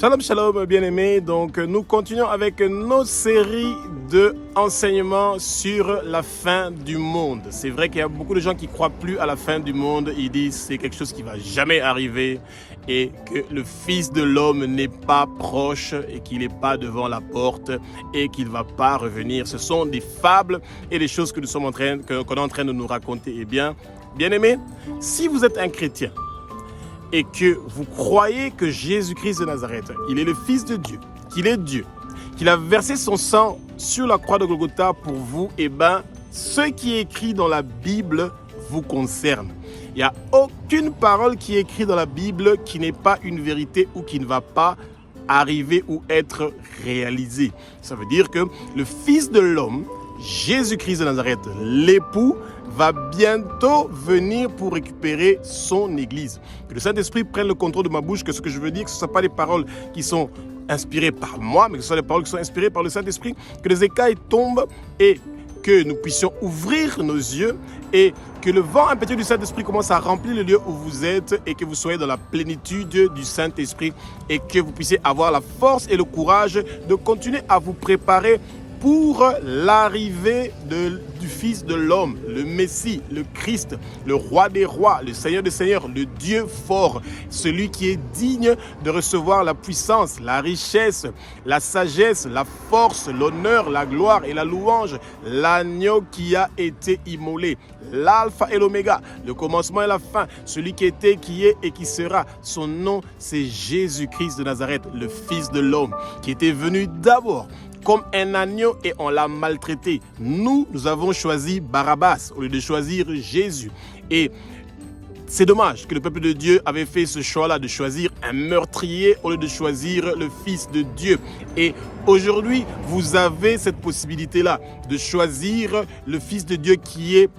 Shalom, shalom, bien-aimés. Donc, nous continuons avec nos séries d'enseignements sur la fin du monde. C'est vrai qu'il y a beaucoup de gens qui ne croient plus à la fin du monde. Ils disent que c'est quelque chose qui ne va jamais arriver et que le Fils de l'homme n'est pas proche et qu'il n'est pas devant la porte et qu'il ne va pas revenir. Ce sont des fables et des choses que nous sommes qu'on est en train de nous raconter. Eh bien, bien-aimés, si vous êtes un chrétien, et que vous croyez que Jésus-Christ de Nazareth, il est le Fils de Dieu, qu'il est Dieu, qu'il a versé son sang sur la croix de Golgotha pour vous, eh bien, ce qui est écrit dans la Bible vous concerne. Il n'y a aucune parole qui est écrite dans la Bible qui n'est pas une vérité ou qui ne va pas arriver ou être réalisée. Ça veut dire que le Fils de l'homme, Jésus-Christ de Nazareth, l'époux, va bientôt venir pour récupérer son Église. Que le Saint-Esprit prenne le contrôle de ma bouche, que ce que je veux dire, que ce ne soient pas des paroles qui sont inspirées par moi, mais que ce soit des paroles qui sont inspirées par le Saint-Esprit, que les écailles tombent et que nous puissions ouvrir nos yeux et que le vent impétueux du Saint-Esprit commence à remplir le lieu où vous êtes et que vous soyez dans la plénitude du Saint-Esprit et que vous puissiez avoir la force et le courage de continuer à vous préparer pour l'arrivée du Fils de l'homme, le Messie, le Christ, le Roi des rois, le Seigneur des seigneurs, le Dieu fort, celui qui est digne de recevoir la puissance, la richesse, la sagesse, la force, l'honneur, la gloire et la louange, l'agneau qui a été immolé, l'alpha et l'oméga, le commencement et la fin, celui qui était, qui est et qui sera. Son nom, c'est Jésus-Christ de Nazareth, le Fils de l'homme, qui était venu d'abord comme un agneau et on l'a maltraité. Nous avons choisi Barabbas au lieu de choisir Jésus. Et c'est dommage que le peuple de Dieu avait fait ce choix-là de choisir un meurtrier au lieu de choisir le Fils de Dieu. Et aujourd'hui, vous avez cette possibilité-là de choisir le Fils de Dieu qui est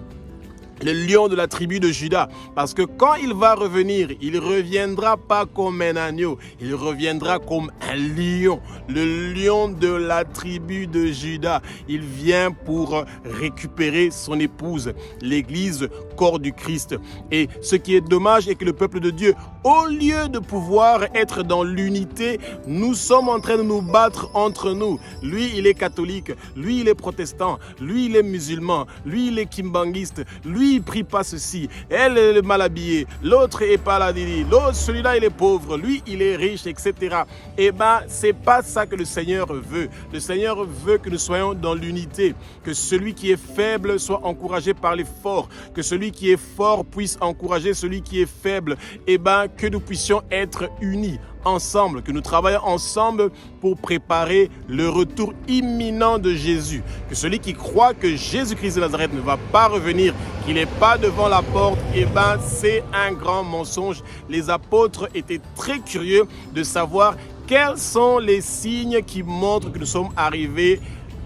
le lion de la tribu de Juda, parce que quand il va revenir, il ne reviendra pas comme un agneau, il reviendra comme un lion, le lion de la tribu de Juda. Il vient pour récupérer son épouse, l'Église, corps du Christ. Et ce qui est dommage est que le peuple de Dieu, au lieu de pouvoir être dans l'unité, nous sommes en train de nous battre entre nous. Lui, il est catholique, lui, il est protestant, lui, il est musulman, lui, il est kimbanguiste, lui, il prie pas ceci, elle est mal habillée, l'autre est pas là, l'autre, celui-là, il est pauvre, lui, il est riche, etc. Eh bien, c'est pas ça que le Seigneur veut. Le Seigneur veut que nous soyons dans l'unité, que celui qui est faible soit encouragé par les forts, que celui qui est fort puisse encourager celui qui est faible. Eh bien, que nous puissions être unis ensemble, que nous travaillons ensemble pour préparer le retour imminent de Jésus. Que celui qui croit que Jésus-Christ de Nazareth ne va pas revenir, qu'il n'est pas devant la porte, eh bien, c'est un grand mensonge. Les apôtres étaient très curieux de savoir quels sont les signes qui montrent que nous sommes arrivés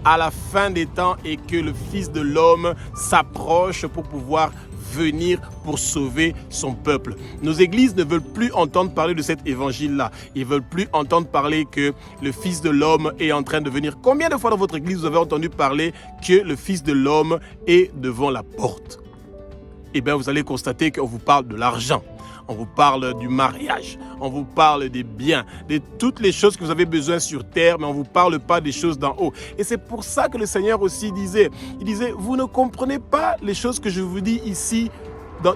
à la fin des temps et que le Fils de l'homme s'approche pour pouvoir venir pour sauver son peuple. Nos églises ne veulent plus entendre parler de cet évangile-là. Ils ne veulent plus entendre parler que le Fils de l'homme est en train de venir. Combien de fois dans votre église vous avez entendu parler que le Fils de l'homme est devant la porte? Eh bien, vous allez constater qu'on vous parle de l'argent. On vous parle du mariage, on vous parle des biens, de toutes les choses que vous avez besoin sur terre, mais on ne vous parle pas des choses d'en haut. Et c'est pour ça que le Seigneur aussi disait, vous ne comprenez pas les choses que je vous dis ici,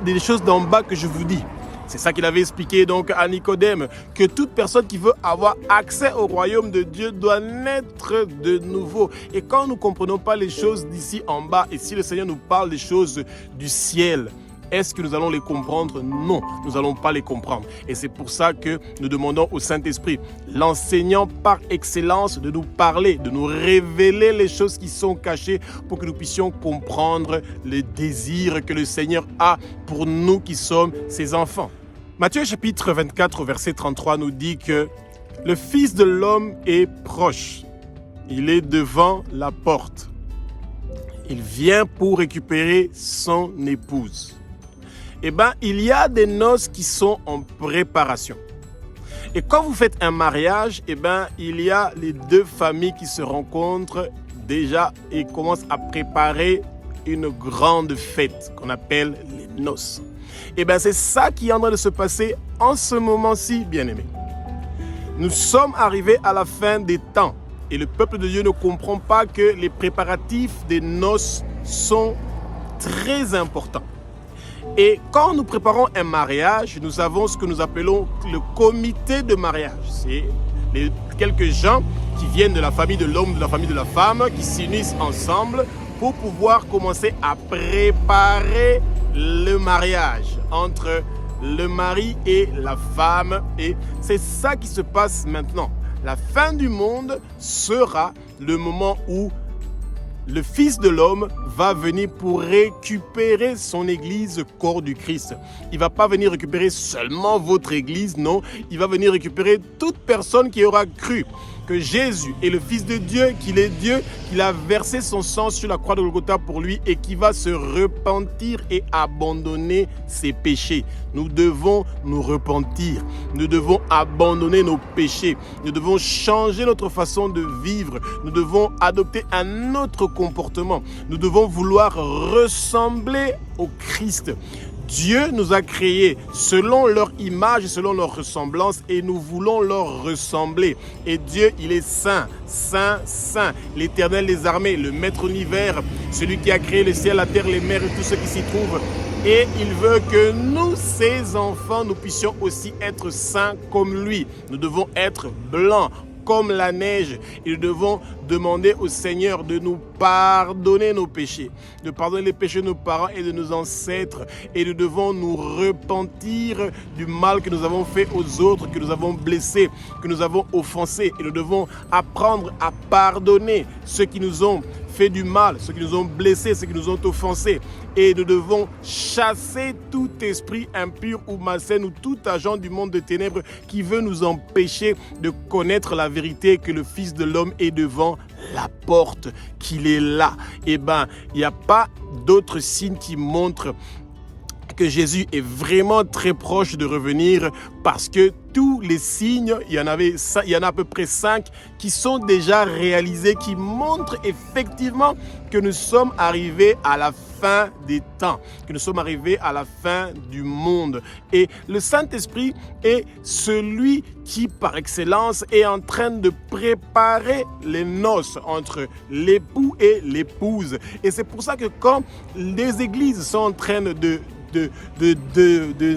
des choses d'en bas que je vous dis. C'est ça qu'il avait expliqué donc à Nicodème, que toute personne qui veut avoir accès au royaume de Dieu doit naître de nouveau. Et quand nous ne comprenons pas les choses d'ici en bas, et si le Seigneur nous parle des choses du ciel, est-ce que nous allons les comprendre? Non, nous n'allons pas les comprendre. Et c'est pour ça que nous demandons au Saint-Esprit, l'enseignant par excellence, de nous parler, de nous révéler les choses qui sont cachées pour que nous puissions comprendre les désirs que le Seigneur a pour nous qui sommes ses enfants. Matthieu chapitre 24, verset 33 nous dit que le Fils de l'homme est proche. Il est devant la porte. Il vient pour récupérer son épouse. Eh bien, il y a des noces qui sont en préparation. Et quand vous faites un mariage, eh bien, il y a les deux familles qui se rencontrent déjà et commencent à préparer une grande fête qu'on appelle les noces. Eh bien, c'est ça qui est en train de se passer en ce moment-ci, bien-aimés. Nous sommes arrivés à la fin des temps et le peuple de Dieu ne comprend pas que les préparatifs des noces sont très importants. Et quand nous préparons un mariage, nous avons ce que nous appelons le comité de mariage. C'est quelques gens qui viennent de la famille de l'homme, de la famille de la femme, qui s'unissent ensemble pour pouvoir commencer à préparer le mariage entre le mari et la femme. Et c'est ça qui se passe maintenant. La fin du monde sera le moment où le Fils de l'homme va venir pour récupérer son église, corps du Christ. Il ne va pas venir récupérer seulement votre église, non. Il va venir récupérer toute personne qui aura cru que Jésus est le Fils de Dieu, qu'il est Dieu, qu'il a versé son sang sur la croix de Golgotha pour lui et qui va se repentir et abandonner ses péchés. Nous devons nous repentir, nous devons abandonner nos péchés, nous devons changer notre façon de vivre, nous devons adopter un autre comportement, nous devons vouloir ressembler au Christ. Dieu nous a créés selon leur image et selon leur ressemblance et nous voulons leur ressembler. Et Dieu, il est saint, saint, saint, l'Éternel des armées, le Maître univers, celui qui a créé le ciel, la terre, les mers et tout ce qui s'y trouve. Et il veut que nous, ses enfants, nous puissions aussi être saints comme lui. Nous devons être blancs comme la neige. Et nous devons demander au Seigneur de nous pardonner nos péchés, de pardonner les péchés de nos parents et de nos ancêtres. Et nous devons nous repentir du mal que nous avons fait aux autres, que nous avons blessés, que nous avons offensés. Et nous devons apprendre à pardonner ceux qui nous ont fait du mal, ceux qui nous ont blessés, ceux qui nous ont offensés. Et nous devons chasser tout esprit impur ou malsain ou tout agent du monde de ténèbres qui veut nous empêcher de connaître la vérité que le Fils de l'homme est devant la porte, qu'il est là. Eh bien, il n'y a pas d'autre signe qui montre que Jésus est vraiment très proche de revenir parce que tous les signes, il y en a à peu près 5 qui sont déjà réalisés, qui montrent effectivement que nous sommes arrivés à la fin des temps, que nous sommes arrivés à la fin du monde. Et le Saint-Esprit est celui qui, par excellence, est en train de préparer les noces entre l'époux et l'épouse. Et c'est pour ça que quand les églises sont en train de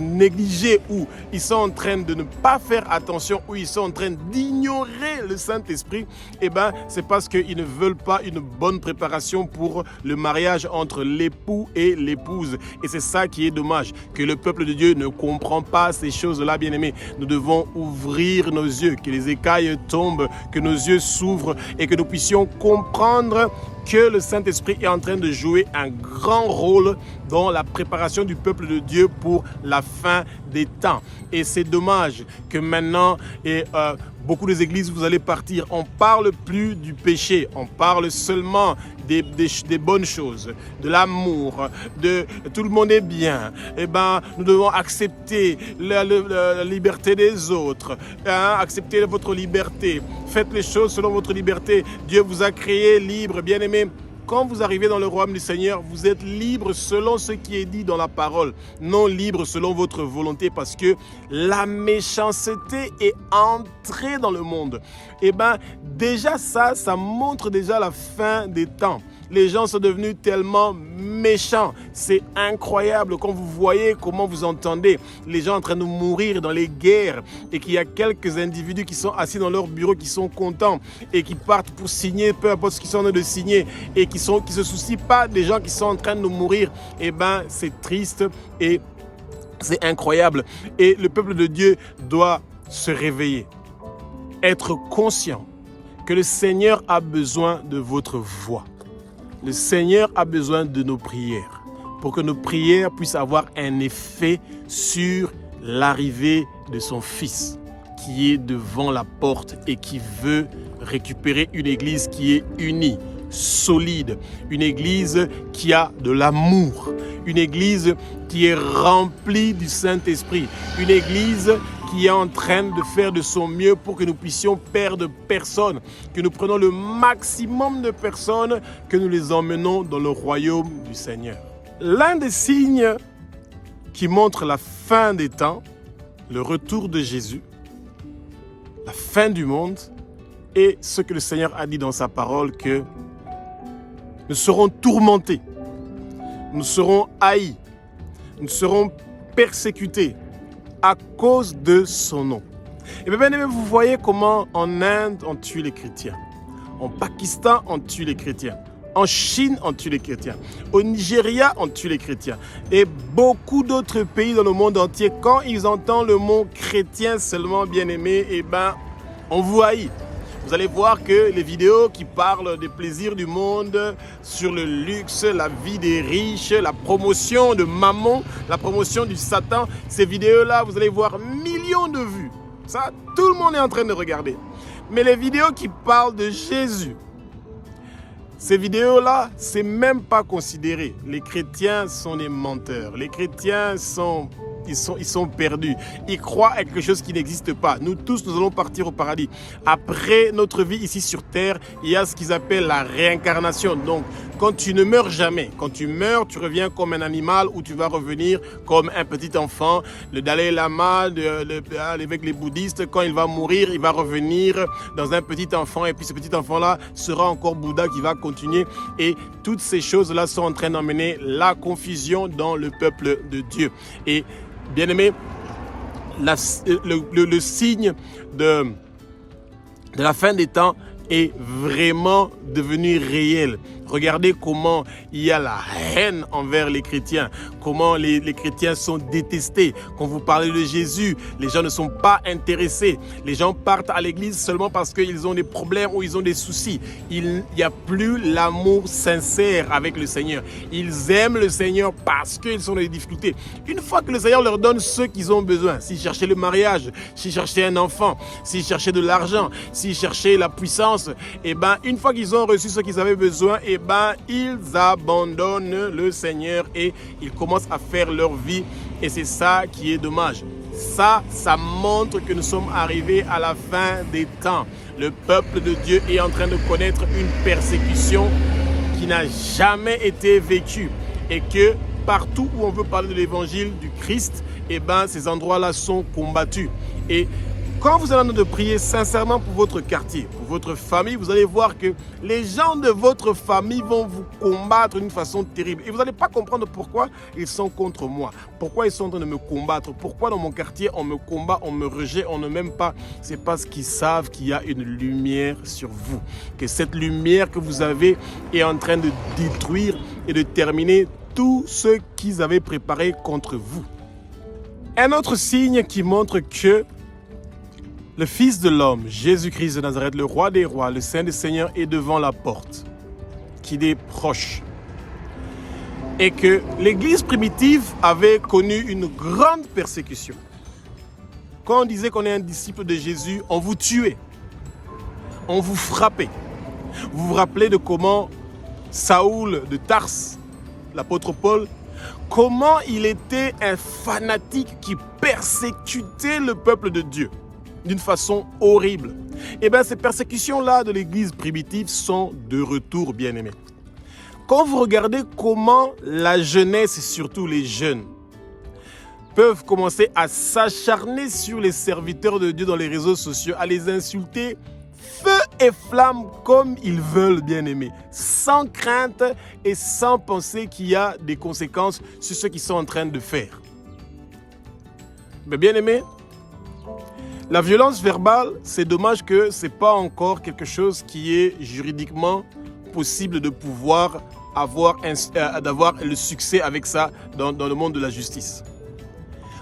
négliger ou ils sont en train de ne pas faire attention ou ils sont en train d'ignorer le Saint-Esprit, eh ben, c'est parce qu'ils ne veulent pas une bonne préparation pour le mariage entre l'époux et l'épouse. Et c'est ça qui est dommage, que le peuple de Dieu ne comprend pas ces choses-là, bien-aimés. Nous devons ouvrir nos yeux, que les écailles tombent, que nos yeux s'ouvrent et que nous puissions comprendre que le Saint-Esprit est en train de jouer un grand rôle dans la préparation du peuple de Dieu pour la fin des temps. Et c'est dommage que maintenant, beaucoup des églises, vous allez partir, on ne parle plus du péché, on parle seulement des bonnes choses, de l'amour, de tout le monde est bien. Eh ben, nous devons accepter la liberté des autres, accepter votre liberté. Faites les choses selon votre liberté. Dieu vous a créé libre, bien-aimés. Quand vous arrivez dans le royaume du Seigneur, vous êtes libre selon ce qui est dit dans la parole, non libre selon votre volonté, parce que la méchanceté est entrée dans le monde. Et bien, déjà ça montre déjà la fin des temps. Les gens sont devenus tellement méchants. C'est incroyable quand vous voyez comment vous entendez les gens en train de mourir dans les guerres et qu'il y a quelques individus qui sont assis dans leur bureau, qui sont contents et qui partent pour signer, peu importe ce qu'ils sont en train de signer et qui se soucient pas des gens qui sont en train de mourir. Eh bien, c'est triste et c'est incroyable. Et le peuple de Dieu doit se réveiller, être conscient que le Seigneur a besoin de votre voix. Le Seigneur a besoin de nos prières pour que nos prières puissent avoir un effet sur l'arrivée de son Fils qui est devant la porte et qui veut récupérer une église qui est unie, solide, une église qui a de l'amour, une église qui est remplie du Saint-Esprit, une église qui est en train de faire de son mieux pour que nous puissions perdre personne, que nous prenons le maximum de personnes, que nous les emmenons dans le royaume du Seigneur. L'un des signes qui montre la fin des temps, le retour de Jésus, la fin du monde et ce que le Seigneur a dit dans sa parole, que nous serons tourmentés, nous serons haïs, nous serons persécutés à cause de son nom. Et bien aimé, vous voyez comment en Inde on tue les chrétiens, en Pakistan on tue les chrétiens, en Chine on tue les chrétiens, au Nigeria on tue les chrétiens et beaucoup d'autres pays dans le monde entier. Quand ils entendent le mot chrétien seulement, bien aimé, et ben on vous haït. Vous allez voir que les vidéos qui parlent des plaisirs du monde, sur le luxe, la vie des riches, la promotion de Mammon, la promotion du Satan, ces vidéos-là, vous allez voir millions de vues. Ça, tout le monde est en train de regarder. Mais les vidéos qui parlent de Jésus, ces vidéos-là, c'est même pas considéré. Les chrétiens sont des menteurs. Les chrétiens sont perdus. Ils croient à quelque chose qui n'existe pas. Nous tous, nous allons partir au paradis. Après notre vie ici sur terre, il y a ce qu'ils appellent la réincarnation. Donc, quand tu ne meurs jamais, quand tu meurs, tu reviens comme un animal ou tu vas revenir comme un petit enfant. Le Dalai Lama, avec les bouddhistes, quand il va mourir, il va revenir dans un petit enfant et puis ce petit enfant-là sera encore Bouddha qui va continuer. Et toutes ces choses-là sont en train d'emmener la confusion dans le peuple de Dieu. Et bien aimé, le signe de la fin des temps est vraiment devenu réel. Regardez comment il y a la haine envers les chrétiens, comment les chrétiens sont détestés. Quand vous parlez de Jésus, les gens ne sont pas intéressés. Les gens partent à l'église seulement parce qu'ils ont des problèmes ou ils ont des soucis. Il n'y a plus l'amour sincère avec le Seigneur. Ils aiment le Seigneur parce qu'ils sont dans des difficultés. Une fois que le Seigneur leur donne ce qu'ils ont besoin, s'ils cherchaient le mariage, s'ils cherchaient un enfant, s'ils cherchaient de l'argent, s'ils cherchaient la puissance, et ben une fois qu'ils ont reçu ce qu'ils avaient besoin, et ben ils abandonnent le Seigneur et ils commencent à faire leur vie. Et c'est ça qui est dommage. Ça montre que nous sommes arrivés à la fin des temps. Le peuple de Dieu est en train de connaître une persécution qui n'a jamais été vécue. Et que partout où on veut parler de l'évangile du Christ, et ben ces endroits-là sont combattus. Et quand vous allez en train de prier sincèrement pour votre quartier, pour votre famille, vous allez voir que les gens de votre famille vont vous combattre d'une façon terrible. Et vous n'allez pas comprendre pourquoi ils sont contre moi. Pourquoi ils sont en train de me combattre. Pourquoi dans mon quartier on me combat, on me rejette, on ne m'aime pas. C'est parce qu'ils savent qu'il y a une lumière sur vous. Que cette lumière que vous avez est en train de détruire et de terminer tout ce qu'ils avaient préparé contre vous. Un autre signe qui montre que le Fils de l'homme, Jésus-Christ de Nazareth, le roi des rois, le Saint des seigneurs, est devant la porte, qu'il est proche. Et que l'Église primitive avait connu une grande persécution. Quand on disait qu'on est un disciple de Jésus, on vous tuait, on vous frappait. Vous vous rappelez de comment Saoul de Tarse, l'apôtre Paul, comment il était un fanatique qui persécutait le peuple de Dieu d'une façon horrible. Et bien ces persécutions-là de l'Église primitive sont de retour, bien-aimés. Quand vous regardez comment la jeunesse et surtout les jeunes peuvent commencer à s'acharner sur les serviteurs de Dieu dans les réseaux sociaux, à les insulter feu et flamme comme ils veulent, bien-aimés, sans crainte et sans penser qu'il y a des conséquences sur ce qu'ils sont en train de faire. Mais bien-aimés, la violence verbale, c'est dommage que ce n'est pas encore quelque chose qui est juridiquement possible de pouvoir d'avoir le succès avec ça dans le monde de la justice.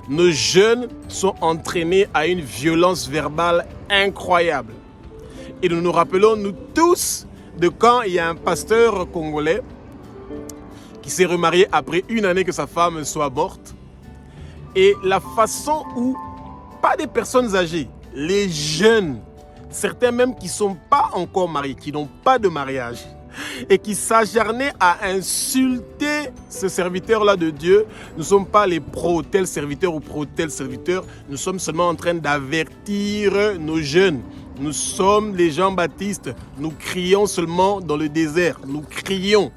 Nos jeunes sont entraînés à une violence verbale incroyable. Et nous nous rappelons, nous tous, de quand il y a un pasteur congolais qui s'est remarié après une année que sa femme soit morte. Et la façon où pas des personnes âgées, les jeunes, certains même qui ne sont pas encore mariés, qui n'ont pas de mariage et qui s'acharnaient à insulter ce serviteur-là de Dieu. Nous ne sommes pas les pro-tel serviteurs ou pro-tel serviteurs, nous sommes seulement en train d'avertir nos jeunes. Nous sommes les Jean-Baptiste, nous crions seulement dans le désert, nous crions.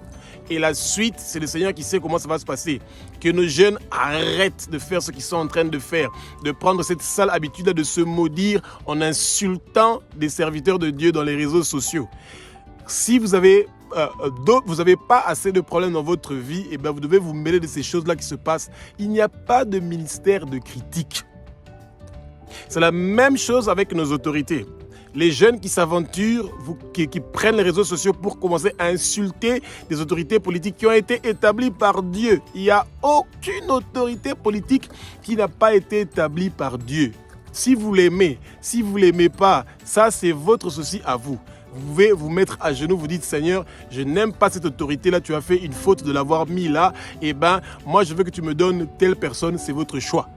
Et la suite, c'est le Seigneur qui sait comment ça va se passer. Que nos jeunes arrêtent de faire ce qu'ils sont en train de faire, de prendre cette sale habitude de se maudire en insultant des serviteurs de Dieu dans les réseaux sociaux. Si vous avez pas assez de problèmes dans votre vie, eh bien vous devez vous mêler de ces choses-là qui se passent. Il n'y a pas de ministère de critique. C'est la même chose avec nos autorités. Les jeunes qui s'aventurent, qui prennent les réseaux sociaux pour commencer à insulter des autorités politiques qui ont été établies par Dieu. Il n'y a aucune autorité politique qui n'a pas été établie par Dieu. Si vous l'aimez, si vous ne l'aimez pas, ça c'est votre souci à vous. Vous pouvez vous mettre à genoux, vous dites, Seigneur, je n'aime pas cette autorité-là, tu as fait une faute de l'avoir mis là. Eh bien, moi je veux que tu me donnes telle personne, c'est votre choix.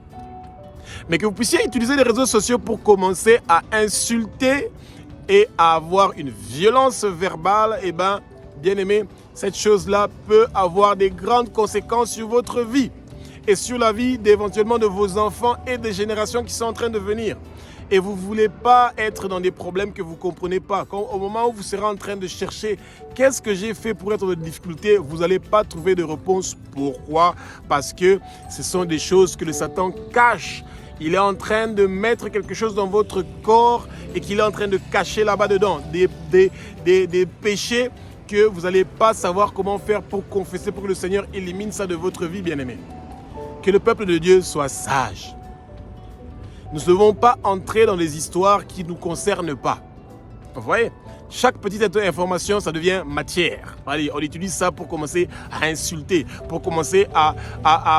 Mais que vous puissiez utiliser les réseaux sociaux pour commencer à insulter et à avoir une violence verbale, eh bien, bien aimé, cette chose-là peut avoir des grandes conséquences sur votre vie et sur la vie éventuellement de vos enfants et des générations qui sont en train de venir. Et vous ne voulez pas être dans des problèmes que vous ne comprenez pas. Au moment où vous serez en train de chercher qu'est-ce que j'ai fait pour être dans des difficultés, vous n'allez pas trouver de réponse. Pourquoi? Parce que ce sont des choses que le Satan cache. Il est en train de mettre quelque chose dans votre corps et qu'il est en train de cacher là-bas dedans. Des péchés que vous n'allez pas savoir comment faire pour confesser, pour que le Seigneur élimine ça de votre vie, bien-aimé. Que le peuple de Dieu soit sage. Nous ne devons pas entrer dans des histoires qui ne nous concernent pas. Vous voyez? Chaque petite information, ça devient matière. Allez, on utilise ça pour commencer à insulter, pour commencer à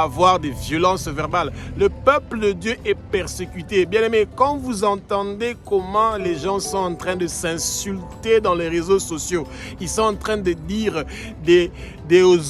avoir des violences verbales. Le peuple de Dieu est persécuté. Bien aimé, quand vous entendez comment les gens sont en train de s'insulter dans les réseaux sociaux, ils sont en train de dire des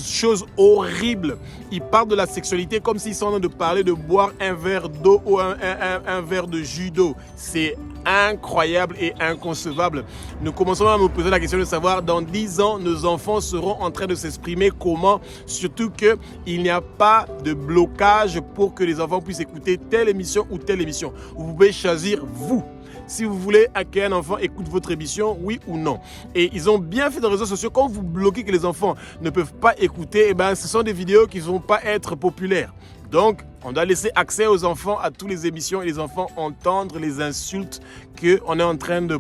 choses horribles. Ils parlent de la sexualité comme s'ils sont en train de parler de boire un verre d'eau ou un verre de jus d'eau. C'est incroyable et inconcevable. Nous commençons à nous poser la question de savoir dans 10 ans, nos enfants seront en train de s'exprimer comment, surtout qu'il n'y a pas de blocage pour que les enfants puissent écouter telle émission ou telle émission. Vous pouvez choisir vous. Si vous voulez qu'un enfant écoute votre émission, oui ou non. Et ils ont bien fait dans les réseaux sociaux, quand vous bloquez que les enfants ne peuvent pas écouter, eh ben, ce sont des vidéos qui ne vont pas être populaires. Donc, on doit laisser accès aux enfants à toutes les émissions et les enfants entendre les insultes qu'on est en train de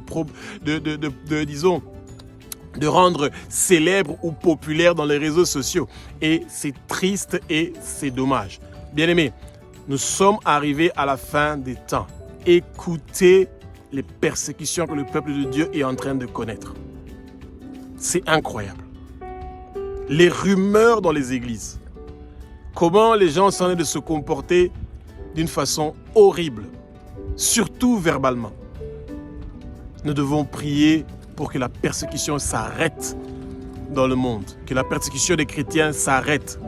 rendre célèbres ou populaires dans les réseaux sociaux. Et c'est triste et c'est dommage. Bien-aimés, nous sommes arrivés à la fin des temps. Écoutez les persécutions que le peuple de Dieu est en train de connaître. C'est incroyable. Les rumeurs dans les églises. Comment les gens sont en train de se comporter d'une façon horrible, surtout verbalement. Nous devons prier pour que la persécution s'arrête dans le monde, que la persécution des chrétiens s'arrête.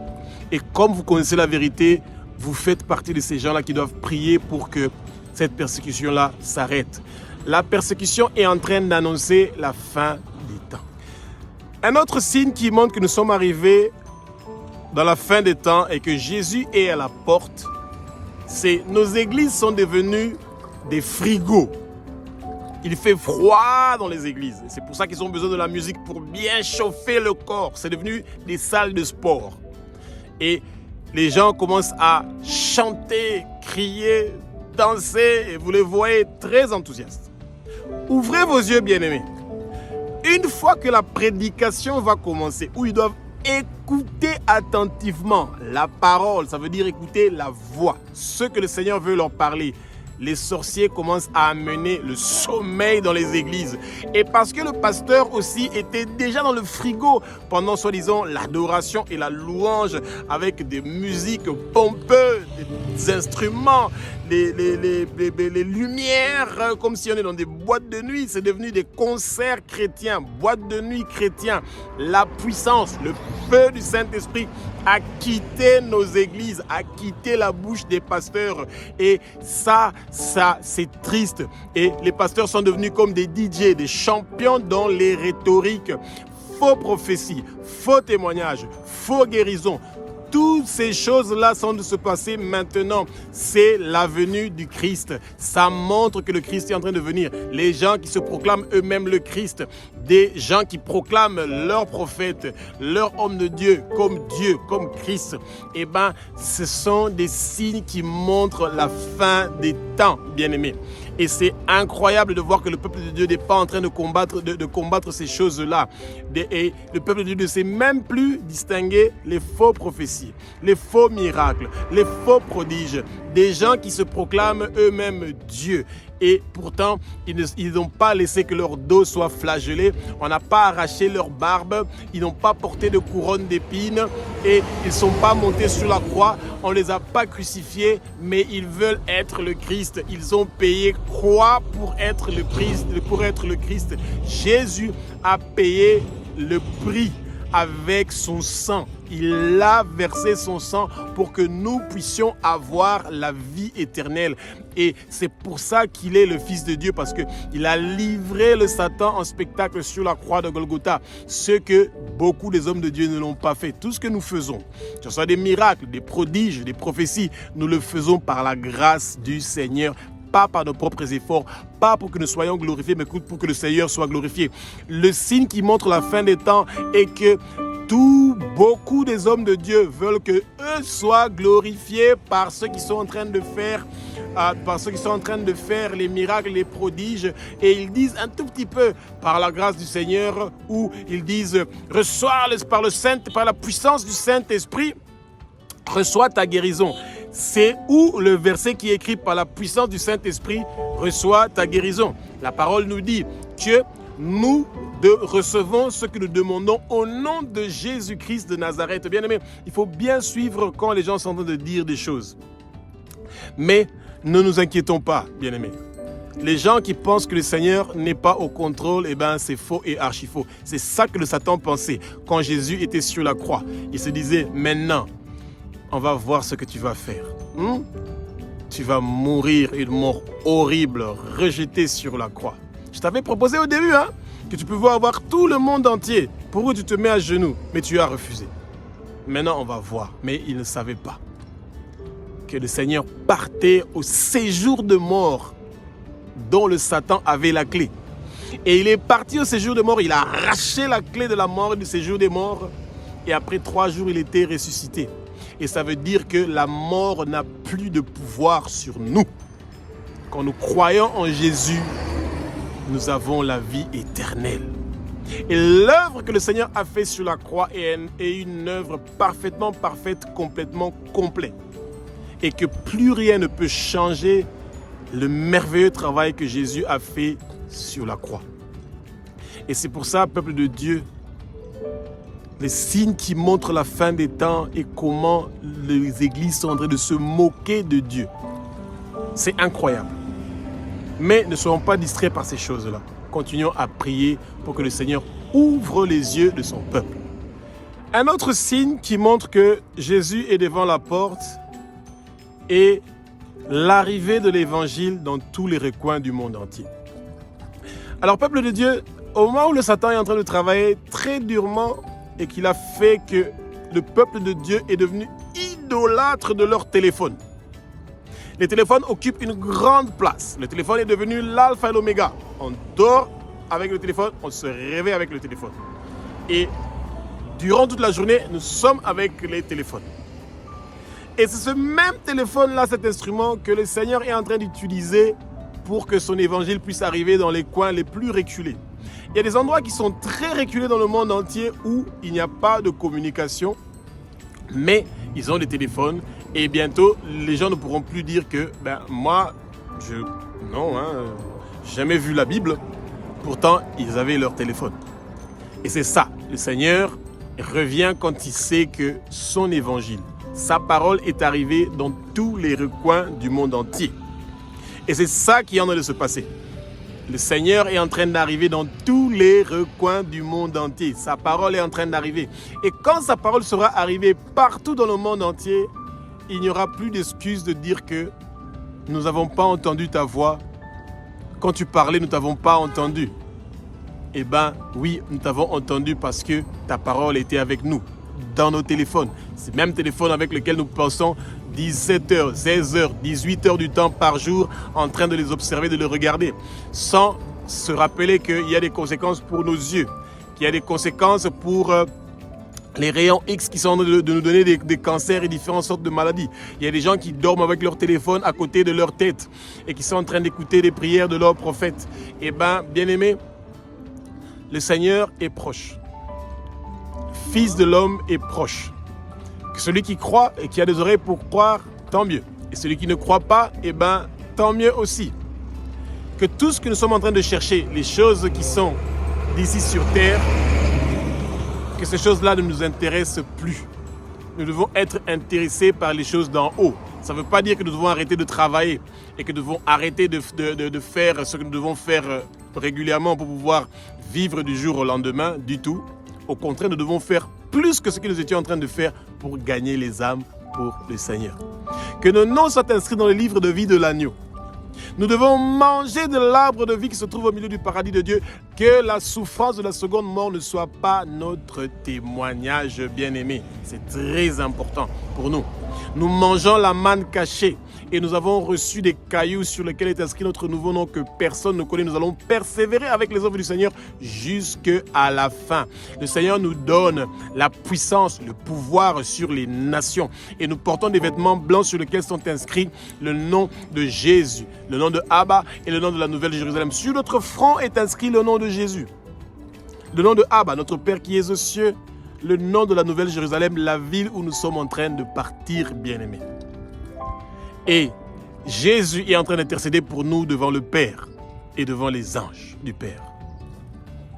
Et comme vous connaissez la vérité, vous faites partie de ces gens-là qui doivent prier pour que cette persécution-là s'arrête. La persécution est en train d'annoncer la fin des temps. Un autre signe qui montre que nous sommes arrivés dans la fin des temps et que Jésus est à la porte, c'est nos églises sont devenues des frigos. Il fait froid dans les églises. C'est pour ça qu'ils ont besoin de la musique pour bien chauffer le corps. C'est devenu des salles de sport. Et les gens commencent à chanter, crier, danser et vous les voyez très enthousiastes. Ouvrez vos yeux, bien-aimés. Une fois que la prédication va commencer, où ils doivent écouter attentivement la parole, ça veut dire écouter la voix, ce que le Seigneur veut leur parler. Les sorciers commencent à amener le sommeil dans les églises. Et parce que le pasteur aussi était déjà dans le frigo pendant, soi-disant, l'adoration et la louange avec des musiques pompeuses, des instruments, les lumières, comme si on est dans des boîtes de nuit. C'est devenu des concerts chrétiens, boîtes de nuit chrétiens. La puissance, le feu du Saint-Esprit a quitté nos églises, a quitté la bouche des pasteurs. Et ça, c'est triste. Et les pasteurs sont devenus comme des DJ, des champions dans les rhétoriques. Faux prophéties, faux témoignages, faux guérisons. Toutes ces choses-là sont de se passer maintenant. C'est la venue du Christ. Ça montre que le Christ est en train de venir. Les gens qui se proclament eux-mêmes le Christ des gens qui proclament leur prophète, leur homme de Dieu, comme Christ, eh bien, ce sont des signes qui montrent la fin des temps, bien-aimés. Et c'est incroyable de voir que le peuple de Dieu n'est pas en train de combattre ces choses-là. Et le peuple de Dieu ne sait même plus distinguer les faux prophéties, les faux miracles, les faux prodiges, des gens qui se proclament eux-mêmes Dieu. Et pourtant, ils n'ont pas laissé que leur dos soit flagellé. On n'a pas arraché leur barbe. Ils n'ont pas porté de couronne d'épines. Et ils ne sont pas montés sur la croix. On ne les a pas crucifiés. Mais ils veulent être le Christ. Ils ont payé quoi pour être le Christ? Jésus a payé le prix avec son sang. Il a versé son sang pour que nous puissions avoir la vie éternelle. Et c'est pour ça qu'il est le Fils de Dieu, parce qu'il a livré le Satan en spectacle sur la croix de Golgotha. Ce que beaucoup des hommes de Dieu ne l'ont pas fait. Tout ce que nous faisons, que ce soit des miracles, des prodiges, des prophéties, nous le faisons par la grâce du Seigneur. Pas par nos propres efforts, pas pour que nous soyons glorifiés, mais pour que le Seigneur soit glorifié. Le signe qui montre la fin des temps est que beaucoup des hommes de Dieu veulent que eux soient glorifiés par ceux qui sont en train de faire, les miracles, les prodiges, et ils disent un tout petit peu par la grâce du Seigneur, ou ils disent reçois par la puissance du Saint-Esprit, reçois ta guérison. C'est où le verset qui est écrit par la puissance du Saint-Esprit, reçois ta guérison. La parole nous dit que nous recevons ce que nous demandons au nom de Jésus-Christ de Nazareth. Bien-aimés, il faut bien suivre quand les gens sont en train de dire des choses. Mais ne nous inquiétons pas, bien-aimés. Les gens qui pensent que le Seigneur n'est pas au contrôle, eh ben, c'est faux et archi faux. C'est ça que le Satan pensait quand Jésus était sur la croix. Il se disait, maintenant, on va voir ce que tu vas faire. Tu vas mourir une mort horrible, rejetée sur la croix. Je t'avais proposé au début que tu pouvais avoir tout le monde entier pour que tu te mets à genoux, mais tu as refusé. Maintenant, on va voir. Mais il ne savait pas que le Seigneur partait au séjour de mort dont le Satan avait la clé. Et il est parti au séjour de mort, il a arraché la clé de la mort et du séjour des morts. Et après 3 jours, il était ressuscité. Et ça veut dire que la mort n'a plus de pouvoir sur nous. Quand nous croyons en Jésus, nous avons la vie éternelle. Et l'œuvre que le Seigneur a faite sur la croix est une œuvre parfaitement parfaite, complètement complète. Et que plus rien ne peut changer le merveilleux travail que Jésus a fait sur la croix. Et c'est pour ça, peuple de Dieu, les signes qui montrent la fin des temps et comment les églises sont en train de se moquer de Dieu. C'est incroyable. Mais ne soyons pas distraits par ces choses-là. Continuons à prier pour que le Seigneur ouvre les yeux de son peuple. Un autre signe qui montre que Jésus est devant la porte est l'arrivée de l'évangile dans tous les recoins du monde entier. Alors, peuple de Dieu, au moment où le Satan est en train de travailler très durement et qu'il a fait que le peuple de Dieu est devenu idolâtre de leur téléphone. Les téléphones occupent une grande place. Le téléphone est devenu l'alpha et l'oméga. On dort avec le téléphone, on se réveille avec le téléphone. Et durant toute la journée, nous sommes avec les téléphones. Et c'est ce même téléphone-là, cet instrument, que le Seigneur est en train d'utiliser pour que son évangile puisse arriver dans les coins les plus reculés. Il y a des endroits qui sont très reculés dans le monde entier où il n'y a pas de communication, mais ils ont des téléphones et bientôt les gens ne pourront plus dire que moi, jamais vu la Bible. Pourtant, ils avaient leur téléphone. Et c'est ça, le Seigneur revient quand il sait que son évangile, sa parole est arrivée dans tous les recoins du monde entier. Et c'est ça qui est en train de se passer. Le Seigneur est en train d'arriver dans tous les recoins du monde entier. Sa parole est en train d'arriver. Et quand sa parole sera arrivée partout dans le monde entier, il n'y aura plus d'excuses de dire que nous n'avons pas entendu ta voix. Quand tu parlais, nous ne t'avons pas entendu. Eh bien, oui, nous t'avons entendu parce que ta parole était avec nous, dans nos téléphones. C'est le même téléphone avec lequel nous passons 17h, 16h, 18h du temps par jour en train de les observer, de les regarder, sans se rappeler qu'il y a des conséquences pour nos yeux, qu'il y a des conséquences pour les rayons X qui sont en train de nous donner des cancers et différentes sortes de maladies. Il y a des gens qui dorment avec leur téléphone à côté de leur tête et qui sont en train d'écouter des prières de leurs prophètes. Eh bien, bien-aimés, le Seigneur est proche. Fils de l'homme est proche. Que celui qui croit et qui a des oreilles pour croire, tant mieux. Et celui qui ne croit pas, eh bien, tant mieux aussi. Que tout ce que nous sommes en train de chercher, les choses qui sont d'ici sur terre, que ces choses-là ne nous intéressent plus. Nous devons être intéressés par les choses d'en haut. Ça ne veut pas dire que nous devons arrêter de travailler et que nous devons arrêter de faire ce que nous devons faire régulièrement pour pouvoir vivre du jour au lendemain, du tout. Au contraire, nous devons faire plus que ce que nous étions en train de faire pour gagner les âmes pour le Seigneur. Que nos noms soient inscrits dans le livre de vie de l'agneau. Nous devons manger de l'arbre de vie qui se trouve au milieu du paradis de Dieu. Que la souffrance de la seconde mort ne soit pas notre témoignage bien-aimé. C'est très important pour nous. Nous mangeons la manne cachée et nous avons reçu des cailloux sur lesquels est inscrit notre nouveau nom que personne ne connaît. Nous allons persévérer avec les œuvres du Seigneur jusqu'à la fin. Le Seigneur nous donne la puissance, le pouvoir sur les nations. Et nous portons des vêtements blancs sur lesquels sont inscrits le nom de Jésus, le nom de Abba et le nom de la Nouvelle Jérusalem. Sur notre front est inscrit le nom de Jésus. Le nom de Abba, notre Père qui est aux cieux, le nom de la Nouvelle Jérusalem, la ville où nous sommes en train de partir, bien-aimés. Et Jésus est en train d'intercéder pour nous devant le Père et devant les anges du Père.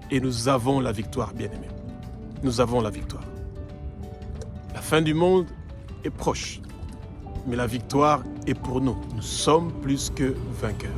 Et nous avons la victoire, bien-aimés. Nous avons la victoire. La fin du monde est proche, mais la victoire est pour nous. Nous sommes plus que vainqueurs.